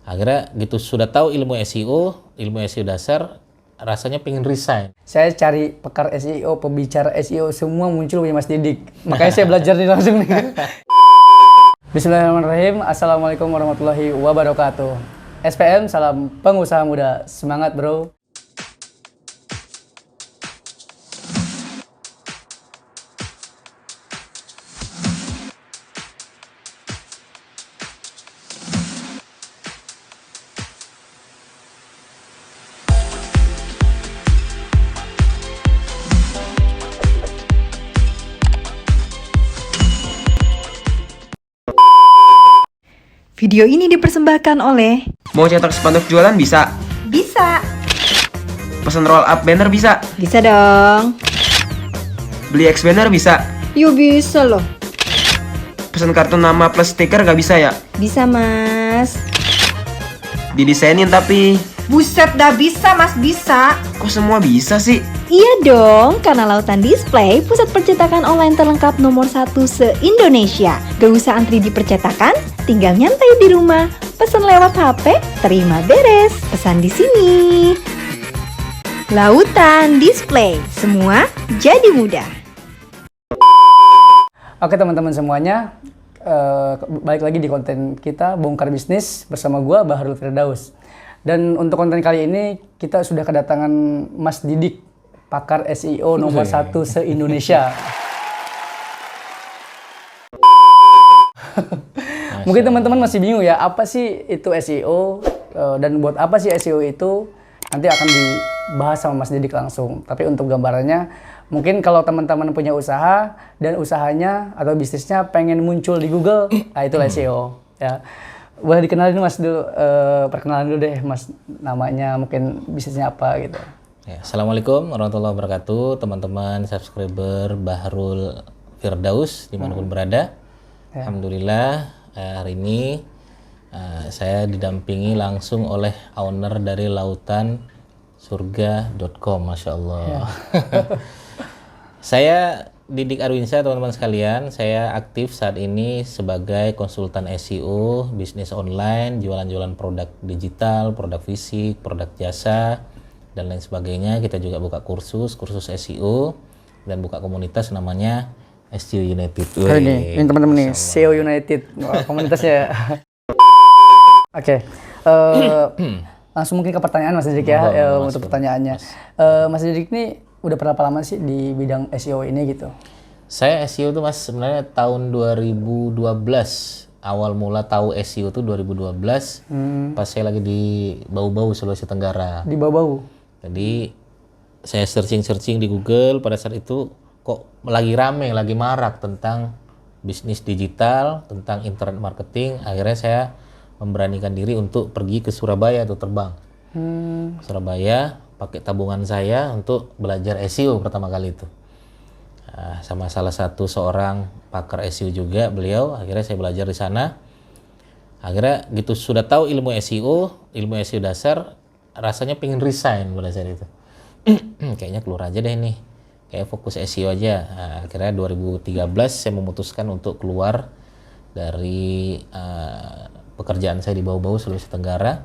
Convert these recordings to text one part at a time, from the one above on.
Akhirnya gitu sudah tahu ilmu SEO dasar, rasanya pengen resign. Saya cari pakar SEO, pembicara SEO, semua muncul punya Mas Didik. Makanya saya belajar nih langsung nih. Bismillahirrahmanirrahim. Assalamualaikum warahmatullahi wabarakatuh. SPM, salam pengusaha muda. Semangat bro. Video ini dipersembahkan oleh Mau cetak spanduk jualan bisa? Bisa. Pesan roll up banner bisa? Bisa dong. Beli X banner bisa? Yuk bisa loh. Pesan kartu nama plus stiker gak bisa ya? Bisa mas. Didesainin tapi Buset dah bisa mas, bisa. kok semua bisa sih? Iya dong, karena Lautan Display pusat percetakan online terlengkap nomor 1 se-Indonesia. Gak usah antri di percetakan, tinggal nyantai di rumah. Pesan lewat HP, terima beres. Pesan di sini. Lautan Display, semua jadi mudah. Oke teman-teman semuanya, balik lagi di konten kita Bongkar Bisnis bersama gua Bahrul Firdaus. Dan untuk konten kali ini kita sudah kedatangan Mas Didik, pakar SEO nomor 1 se-Indonesia. Mungkin teman-teman masih bingung ya, apa sih itu SEO dan buat apa sih SEO itu? Nanti akan dibahas sama Mas Didik langsung. Tapi untuk gambarannya, mungkin kalau teman-teman punya usaha dan usahanya atau bisnisnya pengen muncul di Google, nah itulah SEO. Ya, boleh dikenalin Mas dulu, perkenalan dulu deh Mas, namanya, mungkin bisnisnya apa gitu. Ya, Assalamualaikum warahmatullahi wabarakatuh, teman-teman subscriber Bahrul Firdaus dimanapun berada. Alhamdulillah hari ini saya didampingi langsung oleh owner dari lautansurga.com, Masya Allah. Saya Didik Arwinsyah, teman-teman sekalian. Saya aktif saat ini sebagai konsultan SEO, bisnis online, jualan-jualan produk digital, produk fisik, produk jasa, dan lain sebagainya. Kita juga buka kursus SEO dan buka komunitas namanya SEO United. Ini teman-teman nih, SEO United, komunitasnya. Oke, langsung mungkin ke pertanyaan Mas Didik ya, untuk pertanyaannya. Mas Didik ini udah berapa lama sih di bidang SEO ini gitu? Saya SEO tuh Mas sebenarnya tahun 2012. Awal mula tahu SEO tuh 2012. Pas saya lagi di Bau-Bau, Sulawesi Tenggara. Di Bau-Bau? Jadi saya searching di Google, pada saat itu kok lagi rame, lagi marak tentang bisnis digital, tentang internet marketing. Akhirnya saya memberanikan diri untuk pergi ke Surabaya atau terbang. Surabaya pakai tabungan saya untuk belajar SEO pertama kali itu. Sama salah satu seorang pakar SEO juga beliau. Akhirnya saya belajar di sana. Akhirnya gitu sudah tahu ilmu SEO dasar, rasanya pengen resign pada saat itu. Kayaknya keluar aja deh nih. Kayak fokus SEO aja. Akhirnya 2013 saya memutuskan untuk keluar dari pekerjaan saya di Bau-Bau, Sulawesi Tenggara.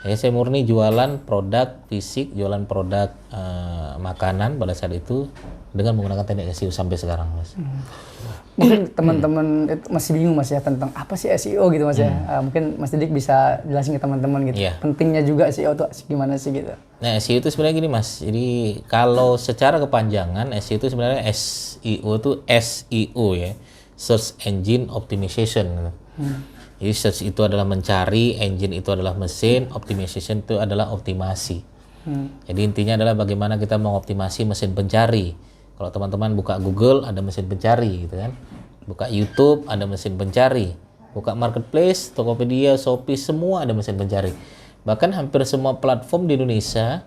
Saya murni jualan produk fisik, jualan produk makanan pada saat itu dengan menggunakan teknik SEO sampai sekarang, Mas. Mungkin teman-teman itu masih bingung Mas ya tentang apa sih SEO gitu Mas ya. Mungkin Mas Didik bisa jelasin ke teman-teman gitu. Yeah. Pentingnya juga SEO itu gimana sih gitu. Nah, SEO itu sebenarnya gini Mas. Jadi kalau secara kepanjangan SEO itu sebenarnya SEO itu SEO ya, Search Engine Optimization. Jadi search itu adalah mencari, engine itu adalah mesin, optimization itu adalah optimasi. Jadi intinya adalah bagaimana kita mengoptimasi mesin pencari. Kalau teman-teman buka Google ada mesin pencari gitu kan. Buka YouTube ada mesin pencari. Buka Marketplace, Tokopedia, Shopee, semua ada mesin pencari. Bahkan hampir semua platform di Indonesia,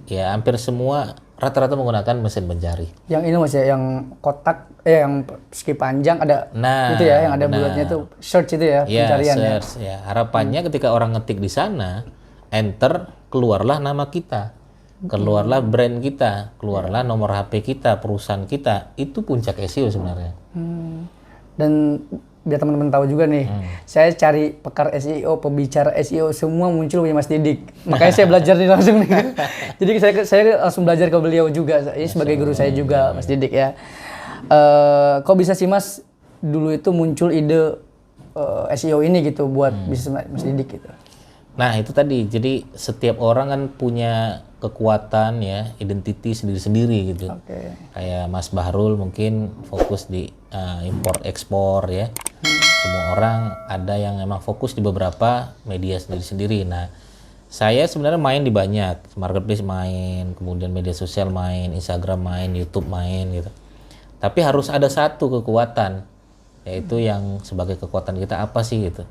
ya hampir semua rata-rata menggunakan mesin pencari. Yang ini Mas ya, yang kotak, yang persegi panjang ada, itu ya, yang ada bulatnya itu search itu ya, pencarian search, ya. Harapannya ketika orang ngetik di sana, enter, keluarlah nama kita, keluarlah brand kita, keluarlah nomor HP kita, perusahaan kita. Itu puncak SEO sebenarnya. Dan biar teman-teman tahu juga nih, saya cari pakar SEO, pembicara SEO semua muncul punya Mas Didik. Makanya saya belajar nih langsung nih. Jadi saya langsung belajar ke beliau juga. Ini sebagai guru saya juga, Mas Didik ya. Kok bisa sih Mas dulu itu muncul ide SEO ini gitu buat bisnis Mas Didik gitu? Nah itu tadi, jadi setiap orang kan punya kekuatan ya, identiti sendiri-sendiri gitu. Kayak Mas Bahrul mungkin fokus di import ekspor ya. Semua orang ada yang emang fokus di beberapa media sendiri-sendiri. Nah saya sebenarnya main di banyak, marketplace main, kemudian media sosial main, Instagram main, YouTube main gitu. Tapi harus ada satu kekuatan, yaitu yang sebagai kekuatan kita apa sih gitu.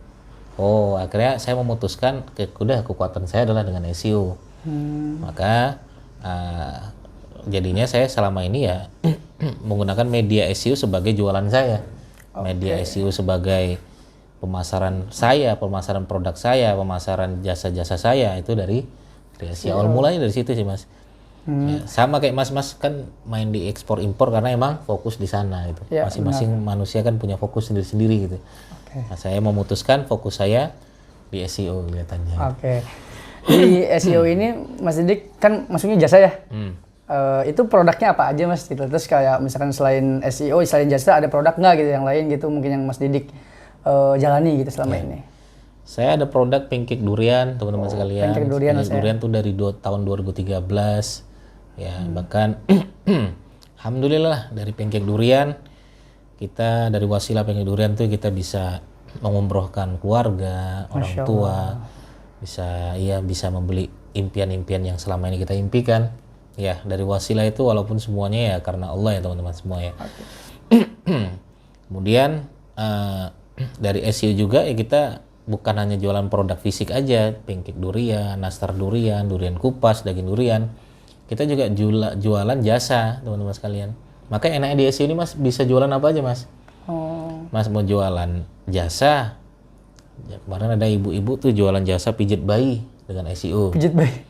Oh akhirnya saya memutuskan udah kekuatan saya adalah dengan SEO. Maka jadinya saya selama ini ya menggunakan media SEO sebagai jualan saya. Media SEO sebagai pemasaran saya, pemasaran produk saya, pemasaran jasa-jasa saya itu dari SEO. Awal mulanya dari situ sih Mas. Ya, sama kayak Mas kan main di ekspor impor karena emang fokus di sana gitu. Masing-masing manusia kan punya fokus sendiri-sendiri gitu. Nah, saya memutuskan fokus saya di SEO kelihatannya. Di SEO ini Mas Didik kan maksudnya jasa ya. Itu produknya apa aja Mas gitu. Terus kayak misalkan selain SEO, selain jasa ada produk nggak gitu yang lain gitu mungkin yang Mas Didik jalani gitu selama ini? Saya ada produk pancake durian teman-teman sekalian. Pancake durian, durian tuh dari tahun 2013 ya, bahkan alhamdulillah dari pancake durian kita dari wasilah pancake durian tuh kita bisa mengumrohkan keluarga, orang tua, bisa membeli impian-impian yang selama ini kita impikan. Ya, dari wasilah itu walaupun semuanya ya karena Allah ya teman-teman semua ya. Kemudian dari SEO juga ya kita bukan hanya jualan produk fisik aja, pancake durian, nastar durian, durian kupas, daging durian. Kita juga jualan jasa teman-teman sekalian. Maka enaknya di SEO ini Mas bisa jualan apa aja Mas? Mas mau jualan jasa, ya, kemarin ada ibu-ibu tuh jualan jasa pijit bayi dengan SEO. Pijit bayi.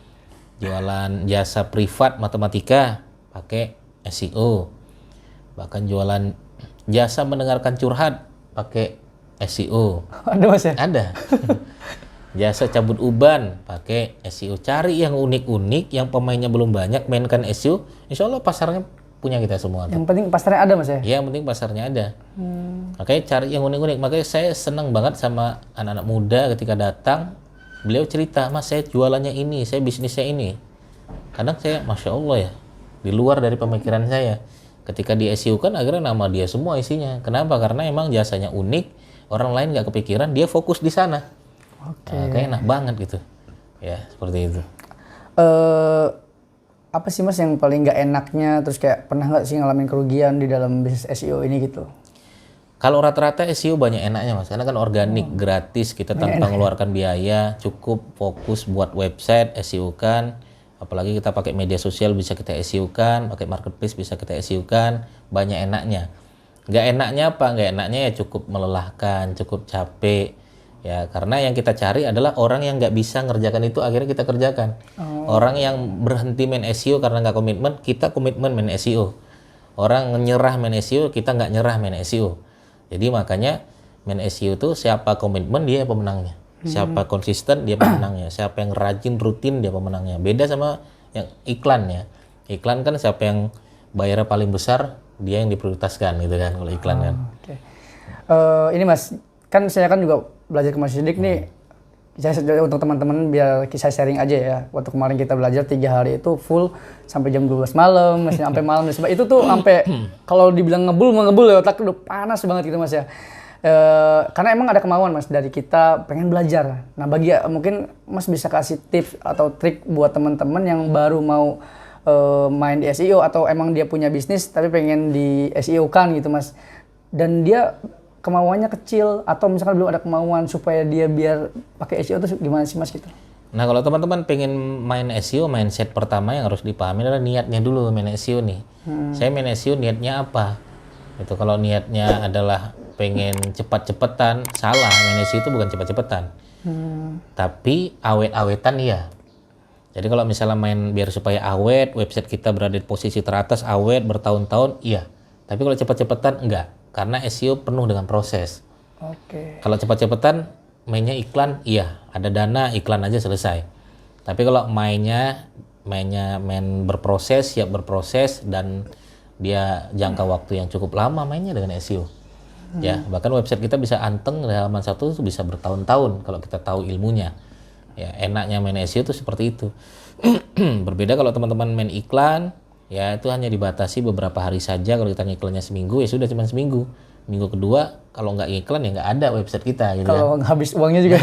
Jualan jasa privat matematika pakai SEO. Bahkan jualan jasa mendengarkan curhat pakai SEO. Ada Mas ya? Ada. Jasa cabut uban pakai SEO. Cari yang unik-unik, yang pemainnya belum banyak, mainkan SEO. Insya Allah pasarnya punya kita semua. Yang penting pasarnya ada Mas ya? Ya, yang penting pasarnya ada. Makanya cari yang unik-unik. Makanya saya senang banget sama anak-anak muda ketika datang. Beliau cerita, Mas saya jualannya ini, saya bisnisnya ini. Kadang saya, Masya Allah ya, di luar dari pemikiran saya. Ketika di SEO kan akhirnya nama dia semua isinya. Kenapa? Karena emang jasanya unik, orang lain nggak kepikiran, dia fokus di sana. Kayak enak banget gitu. Ya, seperti itu. Apa sih Mas yang paling nggak enaknya, terus kayak pernah nggak sih ngalamin kerugian di dalam bisnis SEO ini gitu? Kalau rata-rata SEO banyak enaknya Mas, karena kan organik, gratis, kita tanpa mengeluarkan biaya, cukup fokus buat website, SEO kan, apalagi kita pakai media sosial bisa kita SEO kan, pakai marketplace bisa kita SEO kan, banyak enaknya. Nggak enaknya apa? Nggak enaknya ya cukup melelahkan, cukup capek, ya karena yang kita cari adalah orang yang nggak bisa ngerjakan itu akhirnya kita kerjakan. Orang yang berhenti main SEO karena nggak komitmen, kita komitmen main SEO. Orang nyerah main SEO, kita nggak nyerah main SEO. Jadi makanya main SEO itu siapa komitmen dia pemenangnya, siapa konsisten dia pemenangnya, siapa yang rajin rutin dia pemenangnya. Beda sama yang iklan ya. Iklan kan siapa yang bayarnya paling besar dia yang diprioritaskan gitu kan kalau iklan kan. Ini Mas, kan saya kan juga belajar ke Mas Didik nih. Saya untuk teman-teman biar saya sharing aja ya. Waktu kemarin kita belajar 3 hari itu full sampai jam 12 malam, masih sampai malam. Itu tuh sampai kalau dibilang ngebul ya, otak udah panas banget gitu Mas ya. Karena emang ada kemauan Mas dari kita pengen belajar. Nah bagi mungkin Mas bisa kasih tips atau trik buat teman-teman yang baru mau main di SEO atau emang dia punya bisnis tapi pengen di SEO kan gitu Mas. Dan dia kemauannya kecil atau misalkan belum ada kemauan supaya dia biar pakai SEO itu gimana sih Mas gitu? Nah kalau teman-teman pengen main SEO, mindset pertama yang harus dipahami adalah niatnya dulu main SEO nih. Saya main SEO niatnya apa? Itu kalau niatnya adalah pengen cepet-cepetan, salah. Main SEO itu bukan cepet-cepetan. Tapi awet-awetan iya. Jadi kalau misalnya main biar supaya awet, website kita berada di posisi teratas, awet bertahun-tahun, iya. Tapi kalau cepet-cepetan enggak. Karena SEO penuh dengan proses. Oke. Kalau cepat-cepatan mainnya iklan, iya, ada dana iklan aja selesai. Tapi kalau main berproses, siap berproses dan dia jangka waktu yang cukup lama mainnya dengan SEO. Ya, bahkan website kita bisa anteng di halaman 1 itu bisa bertahun-tahun kalau kita tahu ilmunya. Ya, enaknya main SEO itu seperti itu. Berbeda kalau teman-teman main iklan, ya itu hanya dibatasi beberapa hari saja. Kalau kita ngiklannya seminggu, ya sudah cuma seminggu. Minggu kedua kalau nggak iklan ya nggak ada website kita gitu. Kalau habis uangnya juga.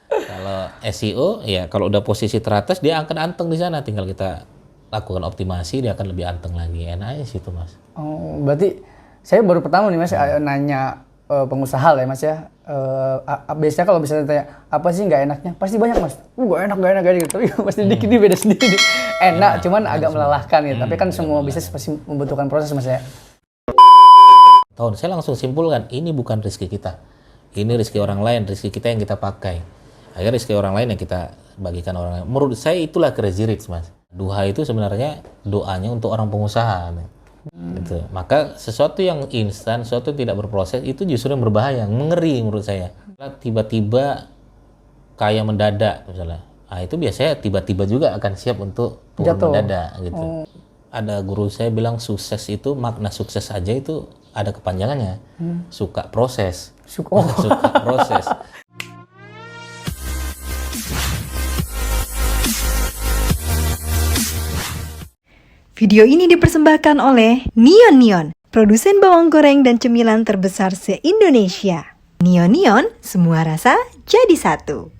Kalau SEO ya kalau udah posisi teratas dia akan anteng di sana, tinggal kita lakukan optimasi dia akan lebih anteng lagi. Enak aja sih itu Mas. Oh, berarti saya baru pertama nih Mas nanya pengusaha lah ya Mas ya. Biasanya kalau misalnya tanya apa sih nggak enaknya, pasti banyak Mas. Nggak enak gitu. Tapi pasti dikit beda sendiri. Enak, cuman agak melelahkan ya. Tapi kan semua bisnis pasti membutuhkan proses Mas ya. Saya langsung simpulkan ini bukan rezeki kita. Ini rezeki orang lain, rezeki kita yang kita pakai. Akhirnya rezeki orang lain yang kita bagikan orang lain. Menurut saya itulah crazy rich Mas. Duha itu sebenarnya doanya untuk orang pengusaha. Gitu. Maka sesuatu yang instan, sesuatu yang tidak berproses itu justru yang berbahaya, mengeri menurut saya. Tiba-tiba kaya mendadak misalnya. Itu biasanya tiba-tiba juga akan siap untuk turun mendadak gitu. Ada guru saya bilang sukses itu makna sukses aja itu ada kepanjangannya. Suka proses. Suka proses. Video ini dipersembahkan oleh Neon Neon, produsen bawang goreng dan cemilan terbesar se-Indonesia. Neon Neon, semua rasa jadi satu.